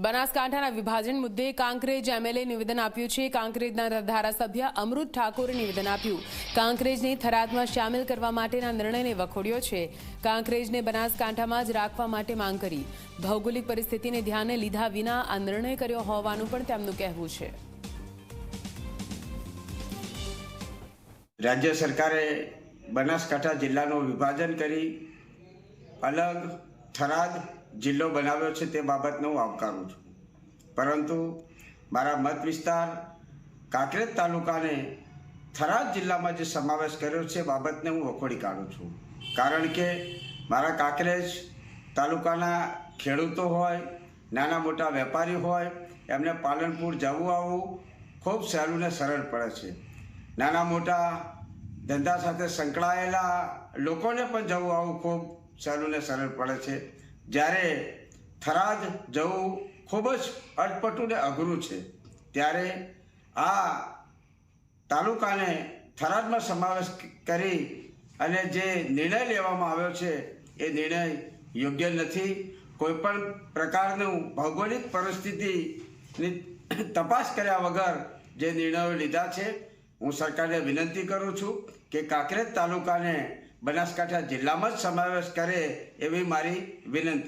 બનાસકાંઠાના વિભાજન મુદ્દે કાંકરેજ એમએલએ નિવેદન આપ્યું છે। કાંકરેજના ધારાસભ્ય અમૃત ઠાકોરે નિવેદન આપ્યું। કાંકરેજને થરાદમાં સામેલ કરવા માટેના નિર્ણયને વખોડ્યો છે। કાંકરેજને બનાસકાંઠામાં જ રાખવા માટે માંગ કરી। ભૌગોલિક પરિસ્થિતિને ધ્યાને લીધા વિના આ નિર્ણય કર્યો હોવાનું પણ તેમનું કહેવું છે। રાજ્ય સરકારે બનાસકાંઠા જિલ્લાનું વિભાજન કરી અલગ થરાદ જિલ્લો બનાવ્યો છે તે બાબતને હું આવકારું છું, પરંતુ મારા મત વિસ્તાર કાંકરેજ તાલુકાને થરાદ જિલ્લામાં જે સમાવેશ કર્યો છે બાબતને હું વખોડી કાઢું છું। કારણ કે મારા કાંકરેજ તાલુકાના ખેડૂતો હોય, નાના મોટા વેપારી હોય, એમને પાલનપુર જવું આવવું ખૂબ સહેલું ને સરળ પડે છે। નાના મોટા ધંધા સાથે સંકળાયેલા લોકોને પણ જવું આવવું ખૂબ સહેલું ને સરળ પડે છે, જ્યારે થરાદ જવું ખૂબ જ અટપટું ને અઘરું છે। ત્યારે આ તાલુકાને થરાદમાં સમાવેશ કરી અને જે નિર્ણય લેવામાં આવ્યો છે એ નિર્ણય યોગ્ય નથી। કોઈપણ પ્રકારનું ભૌગોલિક પરિસ્થિતિની તપાસ કર્યા વગર જે નિર્ણયો લીધા છે, હું સરકારને વિનંતી કરું છું કે કાંકરેજ તાલુકાને બનાસકાંઠા જિલ્લામાં જ સમાવેશ કરે એવી મારી વિનંતી।